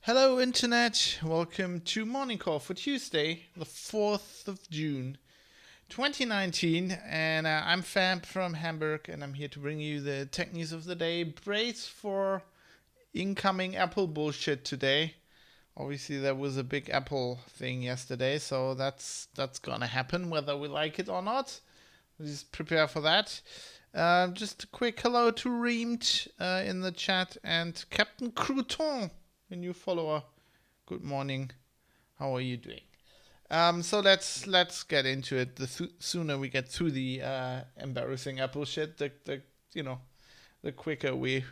Hello Internet, welcome to Morning Call for Tuesday, the 4th of June, 2019, and I'm Fab from Hamburg, and I'm here to bring you the tech news of the day. Brace for incoming Apple bullshit today. Obviously there was a big Apple thing yesterday, so that's gonna happen whether we like it or not. Just prepare for that. Just a quick hello to Reamed in the chat, and Captain Crouton, a new follower. Good morning. How are you doing? So let's get into it. The sooner we get through the embarrassing Apple shit, the quicker we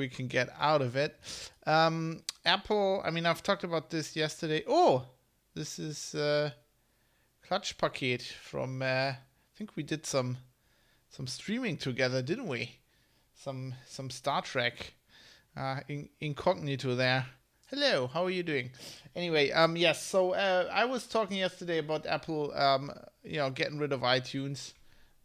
can get out of it. Apple. I mean, I've talked about this yesterday. Oh, this is Klatschpaket from. I think we did some streaming together, didn't we? Some Star Trek. Incognito there. Hello, how are you doing? Anyway, yes. So I was talking yesterday about Apple, getting rid of iTunes.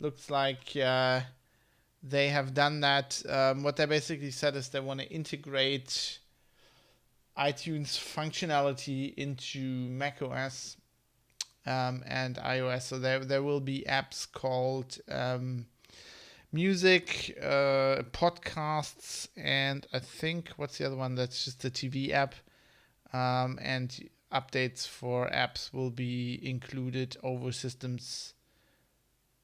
Looks like they have done that. What they basically said is they want to integrate iTunes functionality into macOS and iOS. So there will be apps called music, podcasts, and I think what's the other one? That's just the TV app. And updates for apps will be included over systems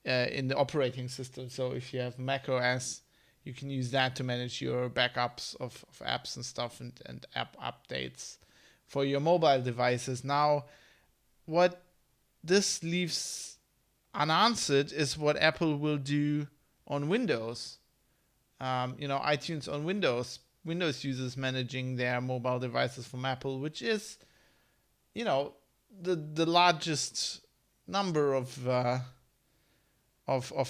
in the operating system. So if you have macOS, you can use that to manage your backups of apps and stuff, and app updates for your mobile devices. Now, what this leaves unanswered is what Apple will do on Windows. iTunes on Windows users managing their mobile devices from Apple, which is, the largest number of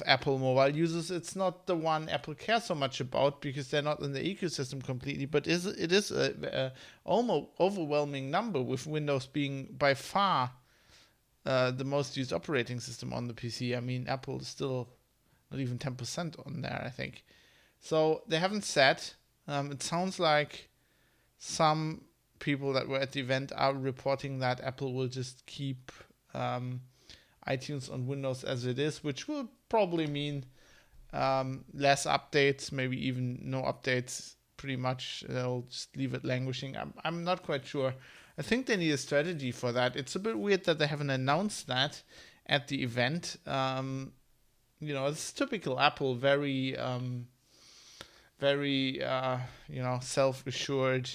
Apple mobile users. It's not the one Apple cares so much about because they're not in the ecosystem completely, but it is a almost overwhelming number, with Windows being by far the most used operating system on the PC. I mean, Apple is still not even 10% on there, I think. So they haven't said. It sounds like some people that were at the event are reporting that Apple will just keep iTunes on Windows as it is, which will probably mean less updates, maybe even no updates. Pretty much, they'll just leave it languishing. I'm not quite sure. I think they need a strategy for that. It's a bit weird that they haven't announced that at the event. It's typical Apple, very self-assured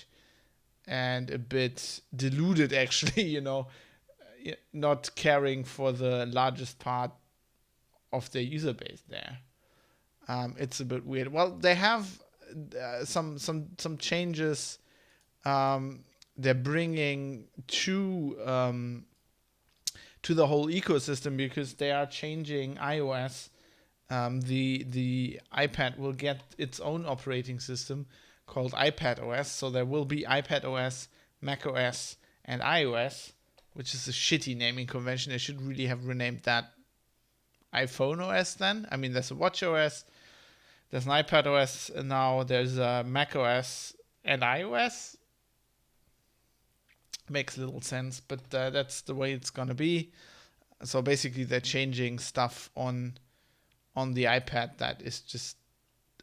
and a bit deluded, actually, not caring for the largest part of their user base there. It's a bit weird. Well, they have some changes they're bringing to the whole ecosystem, because they are changing iOS. The iPad will get its own operating system called iPadOS. So there will be iPadOS, macOS, and iOS, which is a shitty naming convention. They should really have renamed that iPhone OS then. I mean, there's a watchOS, there's an iPadOS, and now there's a macOS and iOS. Makes little sense, but that's the way it's gonna be. So basically, they're changing stuff on the iPad that is just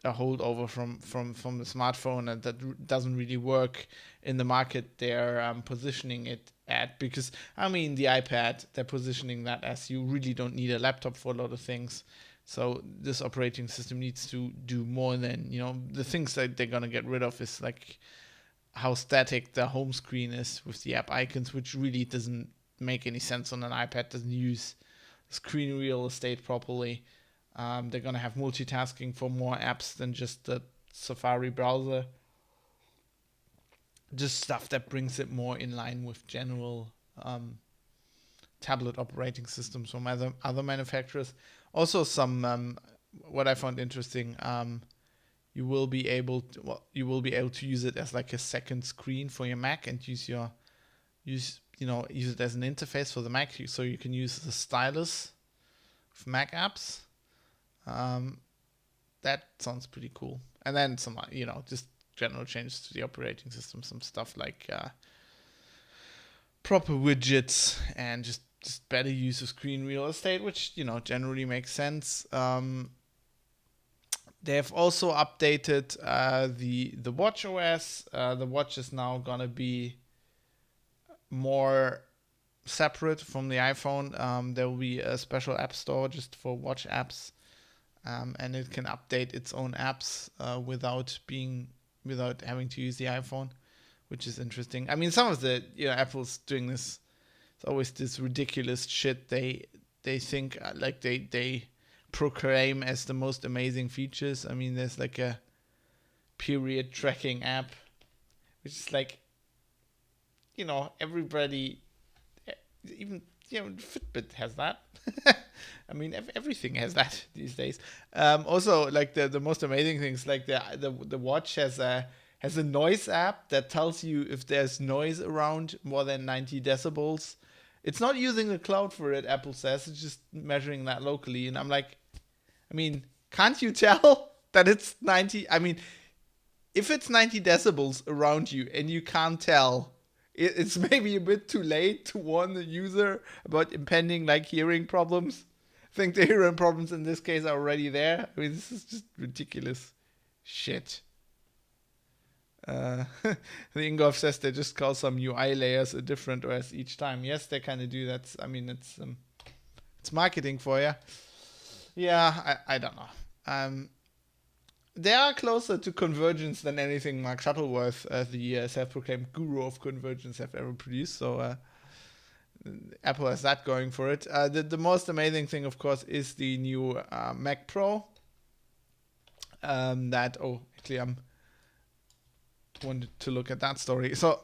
a holdover from the smartphone, and that doesn't really work in the market they're positioning it at. Because I mean, the iPad, they're positioning that as you really don't need a laptop for a lot of things. So this operating system needs to do more than, the things that they're gonna get rid of is like how static the home screen is with the app icons, which really doesn't make any sense on an iPad. Doesn't use screen real estate properly. They're gonna have multitasking for more apps than just the Safari browser. Just stuff that brings it more in line with general tablet operating systems from other manufacturers. Also, some what I found interesting. You will be able to use it as like a second screen for your Mac and use it as an interface for the Mac, so you can use the stylus of Mac apps. That sounds pretty cool. And then some, just general changes to the operating system, some stuff like proper widgets and just better use of screen real estate, which generally makes sense. They have also updated the Watch OS. The Watch is now gonna be more separate from the iPhone. There will be a special app store just for Watch apps, and it can update its own apps without having to use the iPhone, which is interesting. I mean, some of the Apple's doing this. It's always this ridiculous shit they think like they proclaim as the most amazing features. I mean, there's like a period tracking app, which is like, everybody, even Fitbit has that. I mean, everything has that these days. Also, like the most amazing things, like the watch has a noise app that tells you if there's noise around more than 90 decibels. It's not using the cloud for it, Apple says. It's just measuring that locally. And I'm like, I mean, can't you tell that it's 90? I mean, if it's 90 decibels around you and you can't tell, it's maybe a bit too late to warn the user about impending hearing problems. I think the hearing problems in this case are already there. I mean, this is just ridiculous shit. The Ingolf says they just call some UI layers a different OS each time. Yes, they kind of do that. I mean, it's marketing for you. Yeah, I don't know. They are closer to convergence than anything Mark Shuttleworth, the self-proclaimed guru of convergence, have ever produced. So Apple has that going for it. The most amazing thing, of course, is the new Mac Pro. Actually, I'm wanted to look at that story. So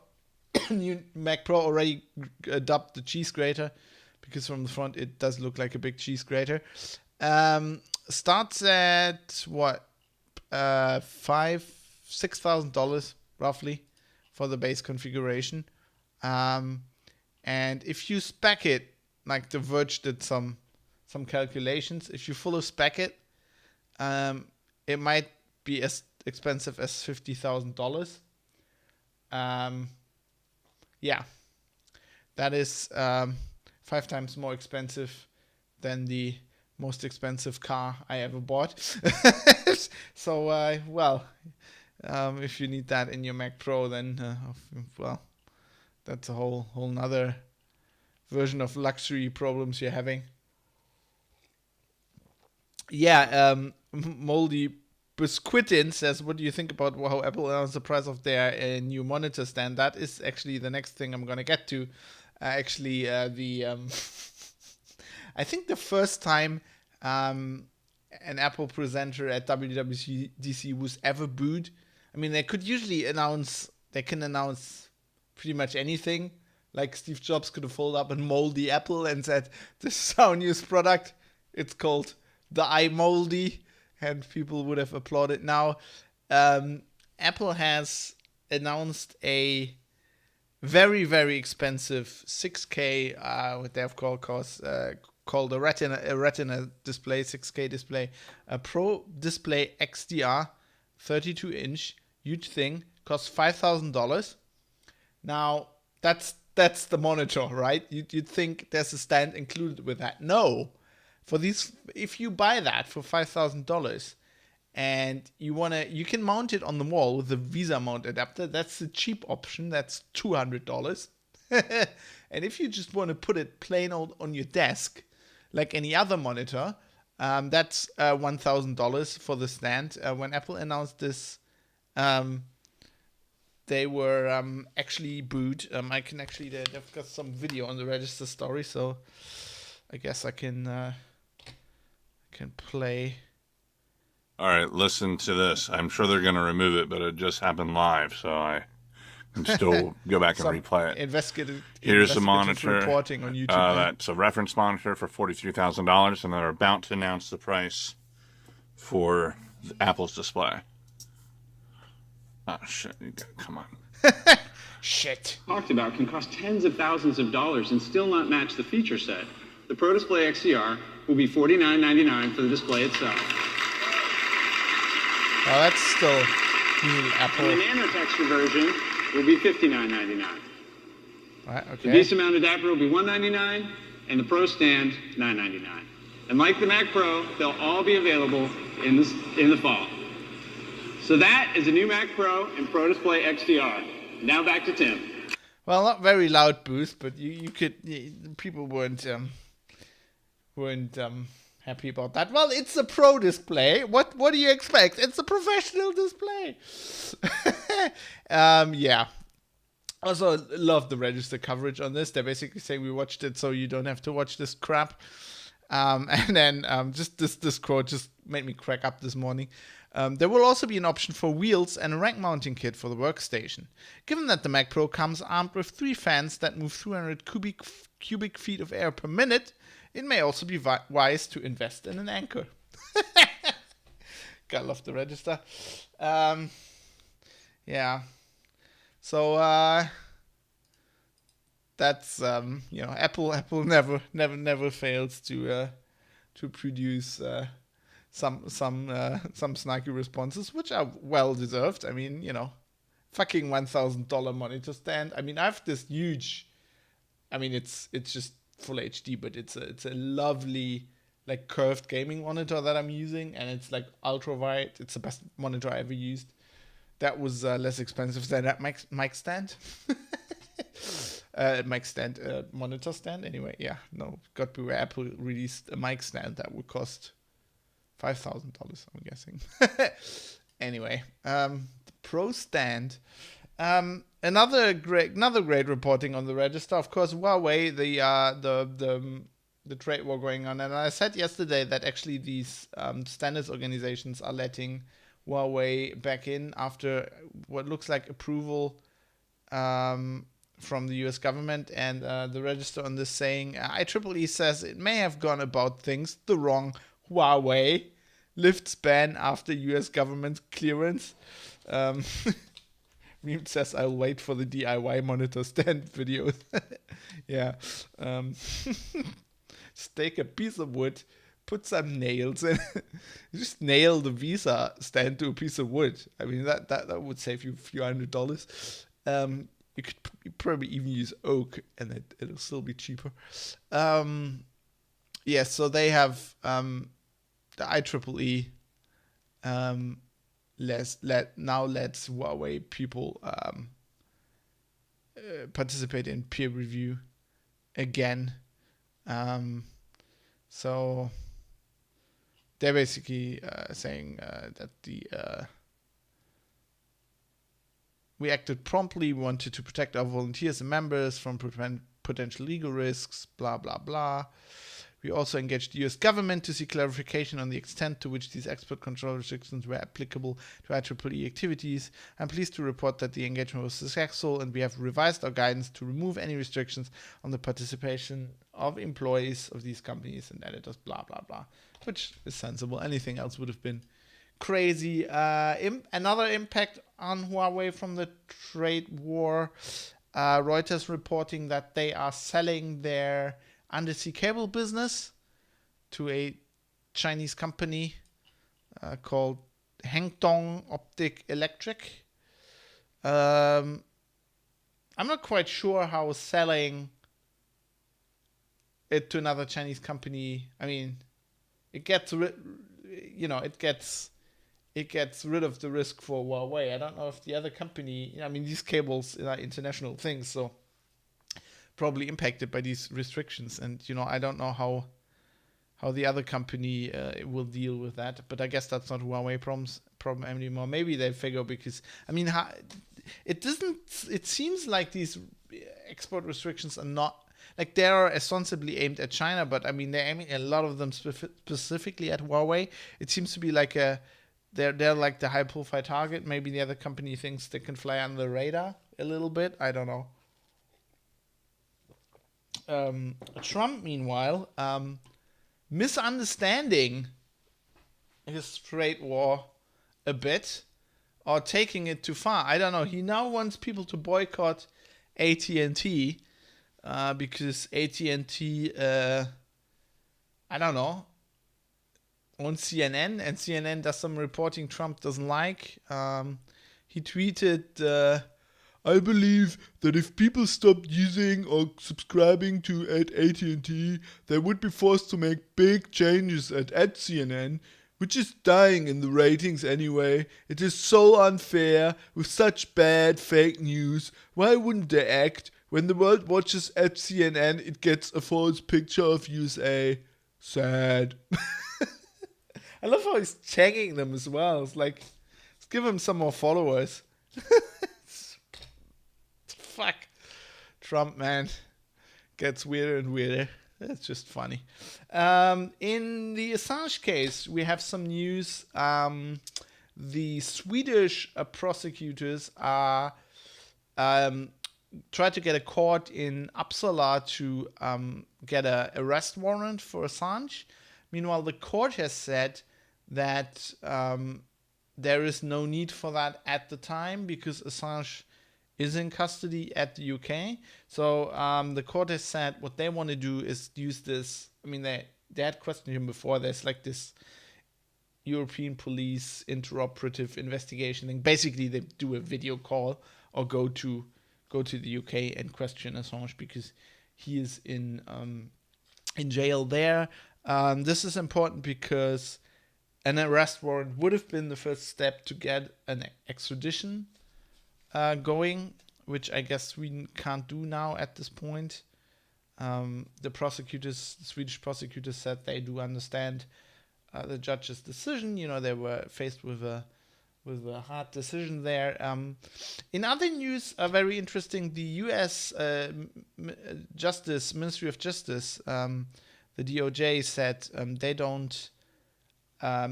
new Mac Pro already dubbed the cheese grater, because from the front it does look like a big cheese grater. Starts at what, $6,000 roughly for the base configuration. And if you spec it, like The Verge did some calculations, if you fully spec it, it might be as expensive as $50,000. Yeah, that is 5 times more expensive than the most expensive car I ever bought. So, if you need that in your Mac Pro, then that's a whole nother version of luxury problems you're having. Yeah, Moldy Biscuitin says, what do you think about how Apple announced the price of their new monitor stand? That is actually the next thing I'm going to get to. I think the first time an Apple presenter at WWDC was ever booed. I mean, they can announce pretty much anything. Like Steve Jobs could have folded up and Moldy Apple and said, this is our newest product. It's called the iMoldy. And people would have applauded. Now, Apple has announced a very, very expensive 6K, what they have called a Retina display, 6K display, a Pro Display XDR, 32-inch, huge thing, costs $5,000. Now, that's the monitor, right? You'd think there's a stand included with that. No. For these, if you buy that for $5,000, and you can mount it on the wall with the Visa mount adapter. That's the cheap option. That's $200. And if you just want to put it plain old on your desk, like any other monitor, that's $1,000 for the stand. When Apple announced this, they were actually booed. I can actually, they've got some video on the Register story, so I guess I can play. All right, listen to this. I'm sure they're going to remove it, but it just happened live, so I can still go back and replay it. Here's the monitor. Reporting on YouTube. That's a reference monitor for $43,000, and they're about to announce the price for Apple's display. Oh, shit. Come on. Shit. Talked about can cost tens of thousands of dollars and still not match the feature set. The Pro Display XDR will be $49.99 for the display itself. Oh, that's still Apple. And the Nano Texture version will be $59.99. Right, okay. The VESA mount adapter will be $199, and the Pro stand $999. And like the Mac Pro, they'll all be available in the fall. So that is a new Mac Pro and Pro Display XDR. Now back to Tim. Well, not very loud boost, but people weren't happy about that. Well, it's a Pro display. What do you expect? It's a professional display. Yeah. Also, love the Register coverage on this. They're basically saying we watched it so you don't have to watch this crap. And then just this quote just made me crack up this morning. There will also be an option for wheels and a rack mounting kit for the workstation. Given that the Mac Pro comes armed with 3 fans that move 300 cubic feet of air per minute, it may also be wise to invest in an Anker. Gotta love the Register. Yeah. So that's Apple never fails to produce some snarky responses, which are well deserved. I mean, fucking $1,000 monitor stand. I mean, I have this huge. I mean, it's just full HD, but it's a lovely like curved gaming monitor that I'm using, and it's like ultra wide. It's the best monitor I ever used. That was less expensive than that mic stand. Mic stand, monitor stand. Anyway, yeah, no, God beware. Apple released a mic stand that would cost $5,000, I'm guessing. Anyway, the Pro stand. Another great reporting on the Register. Of course, Huawei, the trade war going on, and I said yesterday that actually these standards organizations are letting Huawei back in after what looks like approval from the US government, and the Register on this saying IEEE says it may have gone about things the wrong Huawei, lifts ban after US government clearance. Reem says I'll wait for the DIY monitor stand videos. Yeah. Just take a piece of wood, put some nails in. Just nail the Visa stand to a piece of wood. I mean, that would save you a few $100s. You could probably even use oak, and it'll still be cheaper. Yeah, so they have the IEEE lets Huawei people participate in peer review again. So they're basically saying that we acted promptly. We wanted to protect our volunteers and members from potential legal risks, blah, blah, blah. We also engaged the US government to seek clarification on the extent to which these export control restrictions were applicable to IEEE activities. I'm pleased to report that the engagement was successful, and we have revised our guidance to remove any restrictions on the participation of employees of these companies and editors, blah, blah, blah, which is sensible. Anything else would have been crazy. Another impact on Huawei from the trade war. Reuters reporting that they are selling their undersea cable business to a Chinese company called Hengtong Optic Electric. I'm not quite sure how selling it to another Chinese company. I mean, it gets it gets rid of the risk for Huawei. I don't know if the other company, I mean, these cables are international things, so probably impacted by these restrictions. And, I don't know how the other company will deal with that. But I guess that's not Huawei problem anymore. Maybe they figure because, I mean, it seems like these export restrictions are not, like they are ostensibly aimed at China, but I mean, they're aiming a lot of them specifically at Huawei. It seems to be like they're like the high profile target. Maybe the other company thinks they can fly under the radar a little bit. I don't know. Trump, meanwhile, misunderstanding his trade war a bit or taking it too far. I don't know. He now wants people to boycott AT&T because AT&T, I don't know, on CNN, and CNN does some reporting Trump doesn't like. He tweeted, I believe that if people stopped using or subscribing to AT&T, they would be forced to make big changes at CNN, which is dying in the ratings anyway. It is so unfair with such bad fake news. Why wouldn't they act? When the world watches at CNN, it gets a false picture of USA. Sad. I love how he's tagging them as well. It's like, let's give him some more followers. Fuck. Trump, man. Gets weirder and weirder. It's just funny. In the Assange case, we have some news. The Swedish prosecutors are tried to get a court in Uppsala to get an arrest warrant for Assange. Meanwhile, the court has said that there is no need for that at the time because Assange is in custody at the UK. So the court has said what they want to do is use this. I mean, they had questioned him before. There's like this European police interoperative investigation thing. Basically, they do a video call or go to the UK and question Assange because he is in jail there. This is important because an arrest warrant would have been the first step to get an extradition going, which I guess Sweden can't do now at this point. The Swedish prosecutors said they do understand the judge's decision. They were faced with a hard decision there. In other news, very interesting, the U.S. Ministry of Justice, the DOJ said they don't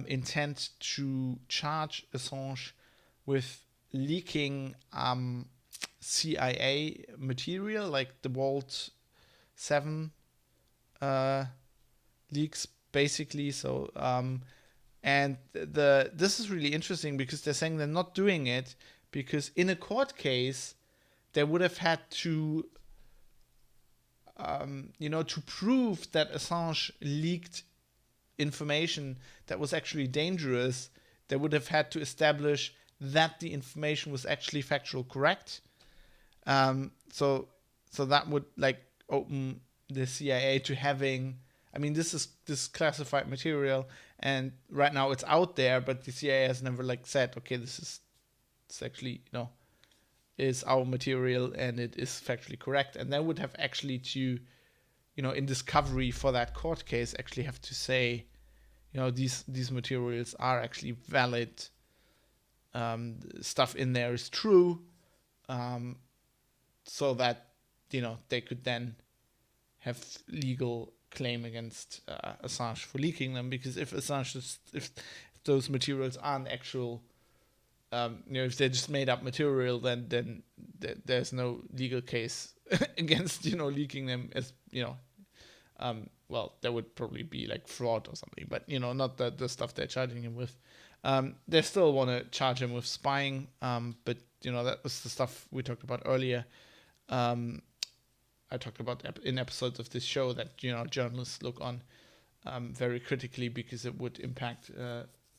intend to charge Assange with leaking CIA material, like the Vault 7 leaks, basically. So, and this is really interesting because they're saying they're not doing it because in a court case, they would have had to, to prove that Assange leaked information that was actually dangerous. They would have had to establish that the information was actually factual correct. So that would like open the CIA to having, I mean, this is classified material, and right now it's out there, but the CIA has never like said, okay, it's actually, is our material and it is factually correct. And they would have actually to, in discovery for that court case, actually have to say, these materials are actually valid. Stuff in there is true, so that they could then have legal claim against Assange for leaking them. Because if those materials aren't actual, if they're just made up material, then there's no legal case against leaking them. As well, there would probably be like fraud or something, but not the stuff they're charging him with. They still want to charge him with spying, but that was the stuff we talked about earlier. I talked about in episodes of this show that journalists look on very critically because it would impact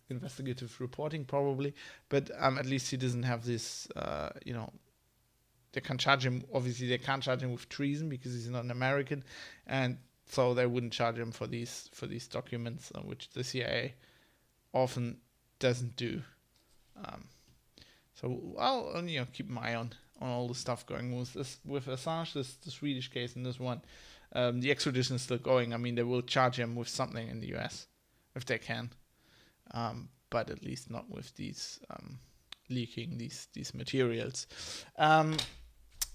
investigative reporting probably. But at least he doesn't have this. They can't charge him. Obviously, they can't charge him with treason because he's not an American, and so they wouldn't charge him for these documents, which the CIA often doesn't do. So I'll keep an eye on all the stuff going with Assange, the Swedish case, and this one. The extradition is still going. I mean, they will charge him with something in the US if they can, but at least not with these leaking these materials.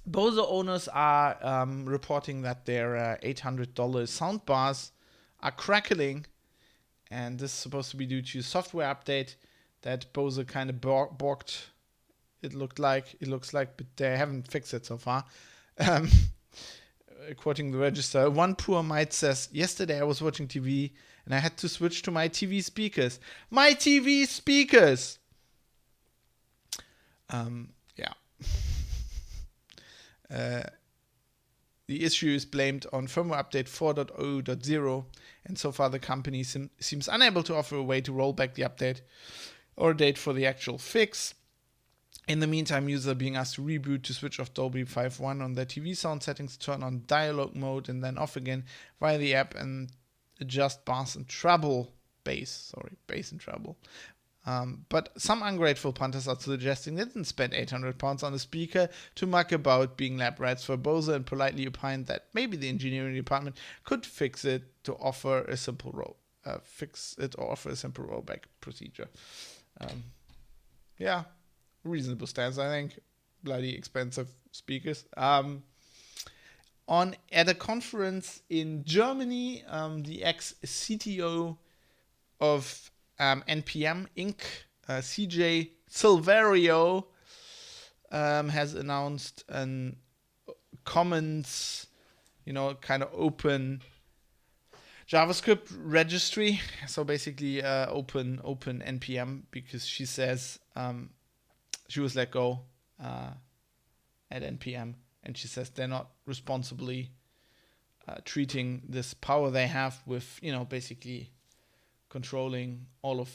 Bose owners are reporting that their $800 soundbars are crackling, and this is supposed to be due to a software update that Bose kind of borked. It looks like, but they haven't fixed it so far. Quoting the Register, one poor mite says, "Yesterday I was watching TV and I had to switch to my TV speakers. My TV speakers!" Yeah. The issue is blamed on firmware update 4.0.0, and so far the company seems unable to offer a way to roll back the update or a date for the actual fix. In the meantime, users are being asked to reboot to switch off Dolby 5.1 on their TV sound settings, turn on dialogue mode, and then off again via the app and adjust bass and treble. But some ungrateful punters are suggesting they didn't spend £800 on a speaker to muck about being lab rats for Bose, and politely opined that maybe the engineering department could fix it to offer a simple rollback procedure. Yeah. Reasonable stance, I think. Bloody expensive speakers. At a conference in Germany, the ex-CTO of NPM Inc., CJ Silverio, has announced an commons, kind of open JavaScript registry. So basically, open NPM, because she says she was let go at NPM, and she says they're not responsibly treating this power they have with, basically controlling all of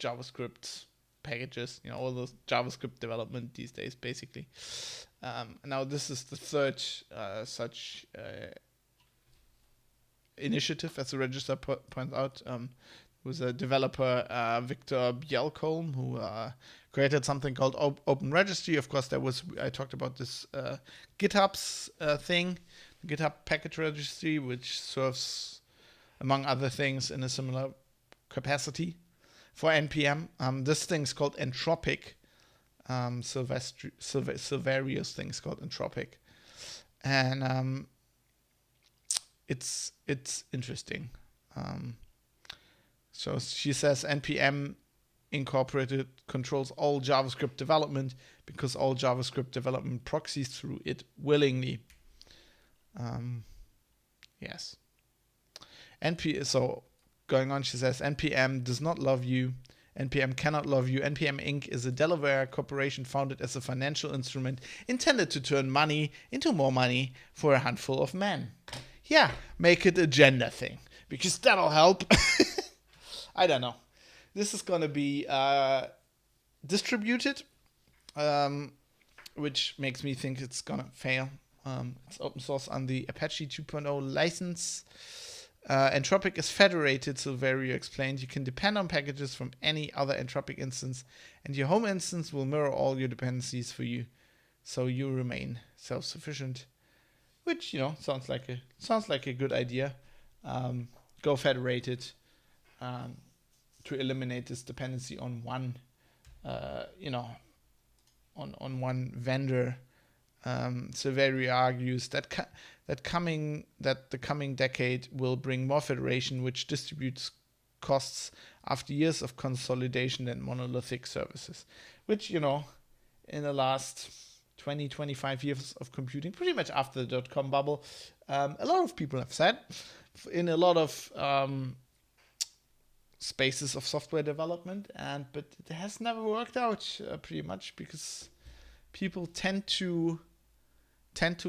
JavaScript packages, all the JavaScript development these days, basically. Now this is the third such initiative, as the Register points out. Was a developer, Victor Bjelkolm, who created something called Open Registry. Of course, I talked about this GitHub's thing, the GitHub Package Registry, which serves, among other things, in a similar capacity for NPM. This thing's called Entropic. Silverio's thing's called Entropic. And it's interesting. So she says NPM Incorporated controls all JavaScript development because all JavaScript development proxies through it willingly. Yes. So going on, she says NPM does not love you. NPM cannot love you. NPM Inc. is a Delaware corporation founded as a financial instrument intended to turn money into more money for a handful of men. Yeah, make it a gender thing, because that'll help. I don't know. This is going to be distributed, which makes me think it's going to fail. It's open source on the Apache 2.0 license. Entropic is federated, Silverio explained. You can depend on packages from any other Entropic instance, and your home instance will mirror all your dependencies for you, so you remain self-sufficient. Which, sounds like a good idea. Go federated. To eliminate this dependency on one, on one vendor. Silverio argues that the coming decade will bring more federation, which distributes costs after years of consolidation and monolithic services. Which, in the last 20, 25 years of computing, pretty much after the dot-com bubble, a lot of people have said, in a lot of spaces of software development, but it has never worked out pretty much, because people tend to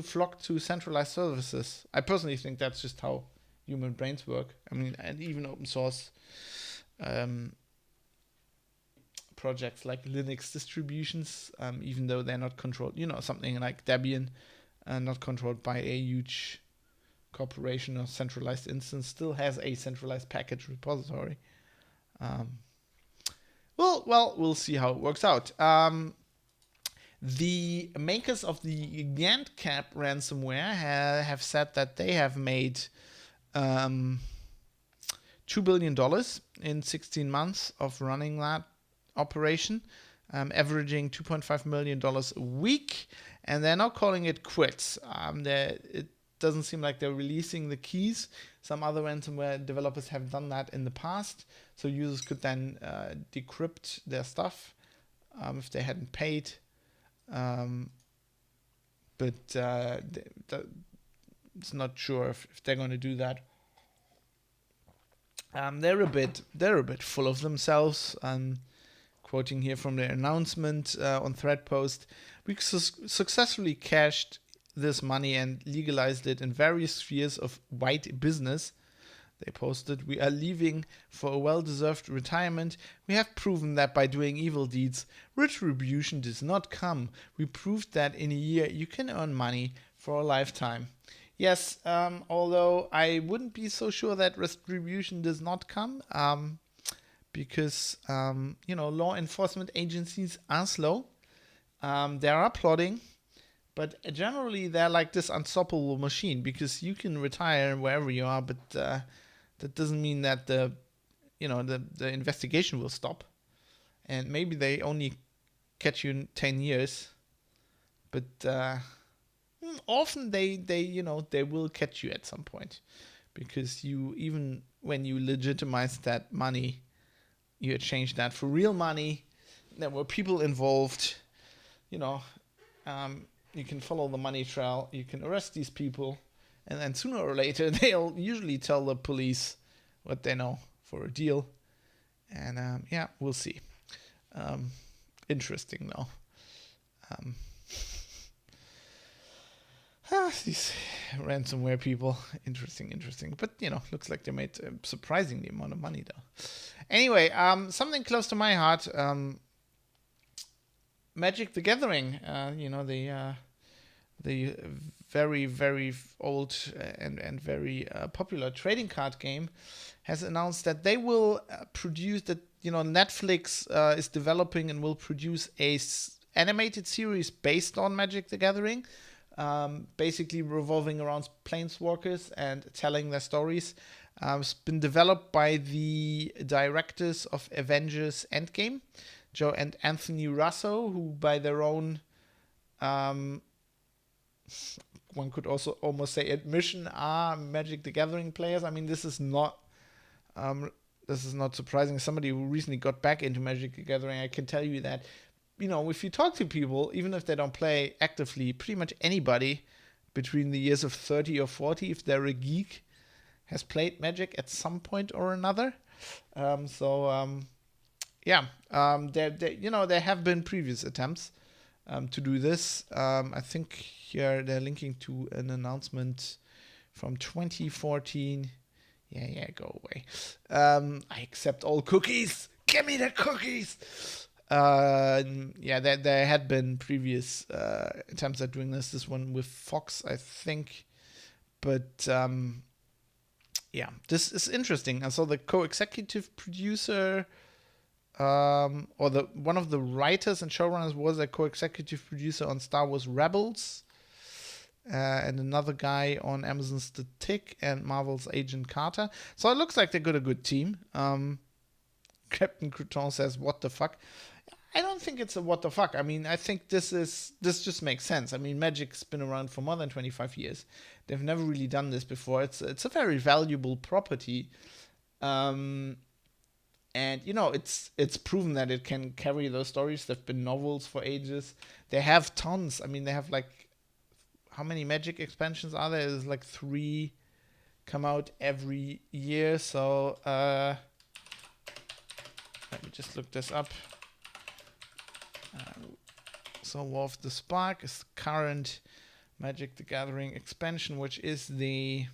flock to centralized services. I personally think that's just how human brains work. I mean, and even open source projects like Linux distributions, even though they're not controlled, something like Debian, not controlled by a huge corporation or centralized instance, still has a centralized package repository. We'll we'll see how it works out. The makers of the GandCap ransomware have said that they have made $2 billion in 16 months of running that operation, averaging $2.5 million a week, and they're now calling it quits. It doesn't seem like they're releasing the keys. Some other ransomware developers have done that in the past, so users could then decrypt their stuff if they hadn't paid. But it's not sure if they're going to do that. They're a bit full of themselves. Quoting here from their announcement on Threadpost, we successfully cashed this money and legalized it in various spheres of white business. They posted, "We are leaving for a well-deserved retirement. We have proven that by doing evil deeds, retribution does not come. We proved that in a year you can earn money for a lifetime." Yes, although I wouldn't be so sure that retribution does not come, because law enforcement agencies are slow. They are plotting, but generally they're like this unstoppable machine, because you can retire wherever you are, but that doesn't mean that the investigation will stop. And maybe they only catch you in 10 years, but often they will catch you at some point, because even when you legitimize that money, you exchange that for real money. There were people involved. You can follow the money trail. You can arrest these people, and then sooner or later they'll usually tell the police what they know for a deal. And we'll see. Interesting though. These ransomware people, interesting. But looks like they made a surprisingly amount of money though. Anyway, something close to my heart. Magic the Gathering. The very, very old and very popular trading card game has announced that they will produce that. Netflix is developing and will produce a animated series based on Magic the Gathering. Basically revolving around planeswalkers and telling their stories. It's been developed by the directors of Avengers Endgame, Joe and Anthony Russo, who by their own, one could also almost say admission, are Magic the Gathering players. I mean, this is not surprising. Somebody who recently got back into Magic the Gathering, I can tell you that, if you talk to people, even if they don't play actively, pretty much anybody between the years of 30 or 40, if they're a geek, has played Magic at some point or another. There have been previous attempts to do this. I think here they're linking to an announcement from 2014. Yeah, go away. I accept all cookies. Give me the cookies. There had been previous attempts at doing this. This one with Fox, I think. But this is interesting. And so the co-executive producer, one of the writers and showrunners was a co-executive producer on Star Wars Rebels, and another guy on Amazon's The Tick and Marvel's Agent Carter. So it looks like they got a good team. Captain Crouton says, "What the fuck?" I don't think it's a what the fuck. I mean, I think this just makes sense. I mean, Magic's been around for more than 25 years. They've never really done this before. It's a very valuable property. And it's proven that it can carry those stories. There've been novels for ages. They have tons. I mean, they have how many Magic expansions are there? There's 3 come out every year. So let me just look this up. So War of the Spark is the current Magic the Gathering expansion, which is the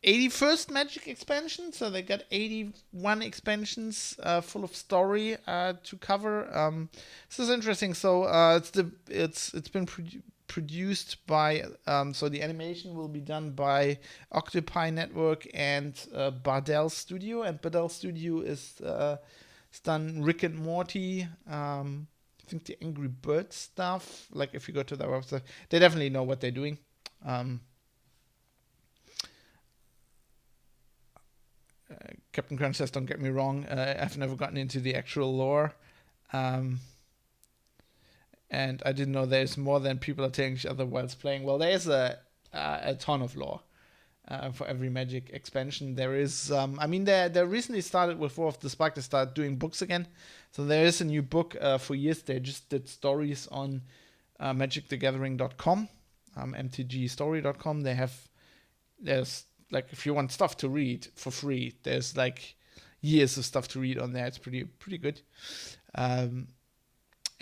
81st Magic expansion. So they got 81 expansions full of story to cover. This is interesting. So it's been produced by, so the animation will be done by Octopi Network and Bardell Studio. And Bardell Studio is it's done Rick and Morty, I think the Angry Birds stuff. Like if you go to their website, they definitely know what they're doing. Captain Crunch says, don't get me wrong, I've never gotten into the actual lore. And I didn't know there's more than people are telling each other whilst playing. Well, there's a ton of lore for every Magic expansion. There is, they recently started with War of the Spark. They started doing books again. So there is a new book. For years, they just did stories on magicthegathering.com, mtgstory.com. There's like, if you want stuff to read for free, there's like years of stuff to read on there. It's pretty good.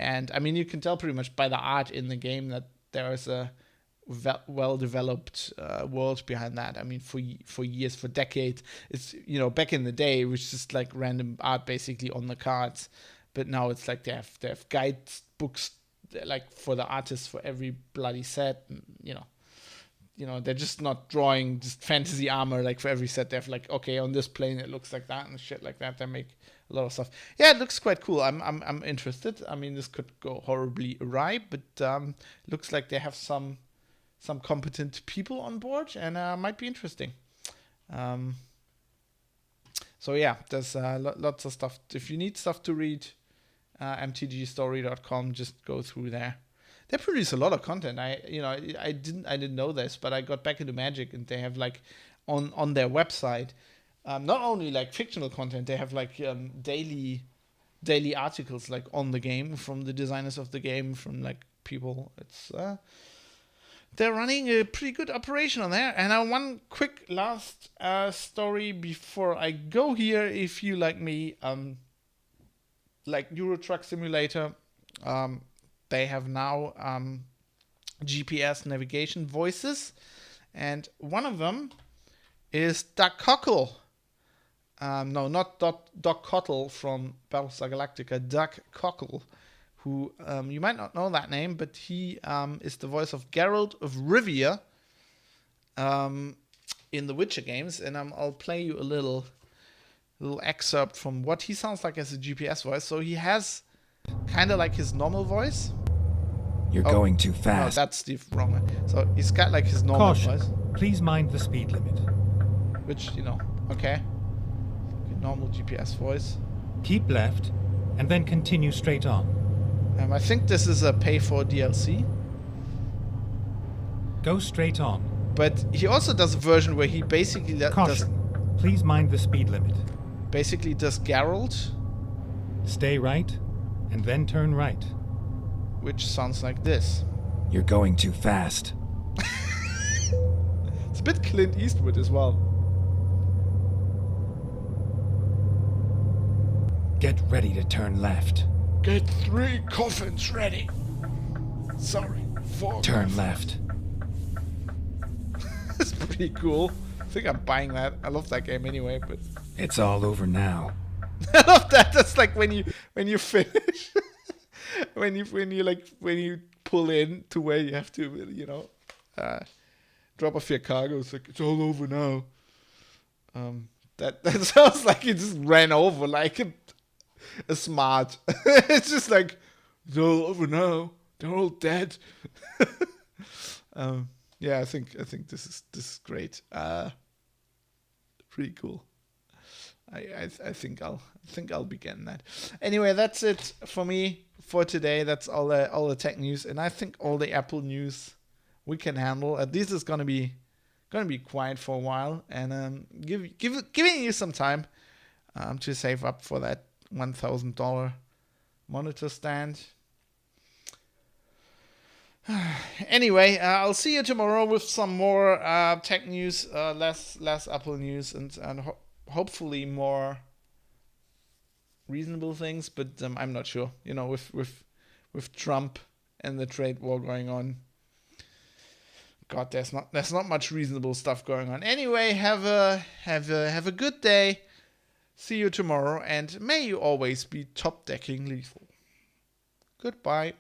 And I mean, you can tell pretty much by the art in the game that there is a well-developed world behind that. I mean, for years, for decades, it's, back in the day, it was just like random art basically on the cards. But now it's like they have guide books like for the artists for every bloody set. And, they're just not drawing just fantasy armor like for every set. They have like, okay, on this plane it looks like that and shit like that. They make a lot of stuff. Yeah, it looks quite cool. I'm interested. I mean, this could go horribly awry, but looks like they have some competent people on board, and might be interesting. So yeah, there's lots of stuff. If you need stuff to read, mtgstory.com, just go through there. They produce a lot of content. I didn't know this, but I got back into Magic, and they have like on their website, not only like fictional content, they have like daily articles like on the game from the designers of the game, from like people. It's they're running a pretty good operation on there. And one quick last story before I go here. If you like me, like Euro Truck Simulator, they have now GPS navigation voices, and one of them is Doc Cockle. No, not Doc Cottle from Battlestar Galactica. Doc Cockle, who you might not know that name, but he is the voice of Geralt of Rivia in the Witcher games, and I'll play you a little excerpt from what he sounds like as a GPS voice. So he has kind of like his normal voice. You're going too fast. No, that's Steve Roman. So he's got like his normal voice. Please mind the speed limit. Which, okay. Normal GPS voice. Keep left, and then continue straight on. I think this is a pay for DLC. Go straight on. But he also does a version where he basically Caution. Please mind the speed limit. Basically does Geralt. Stay right, and then turn right. Which sounds like this. You're going too fast. It's a bit Clint Eastwood as well. Get ready to turn left. Get 3 coffins ready. Sorry, 4 Turn coffins. left. It's pretty cool. I think I'm buying that. I love that game anyway, but It's all over now. I love that. That's like when you finish. when you pull in to where you have to, drop off your cargo. It's like, it's all over now. That sounds like you just ran over like a smart. It's just like, it's all over now. They're all dead. Yeah, I think this is great. Pretty cool. I think I'll be getting that. Anyway, that's it for me for today. That's all the tech news, and I think all the Apple news we can handle. At least it's gonna be quiet for a while, and giving you some time to save up for that $1,000 monitor stand. Anyway, I'll see you tomorrow with some more tech news, less Apple news, and hopefully more reasonable things. But I'm not sure. With Trump and the trade war going on, God, there's not much reasonable stuff going on. Anyway, have a good day. See you tomorrow, and may you always be top decking lethal. Goodbye.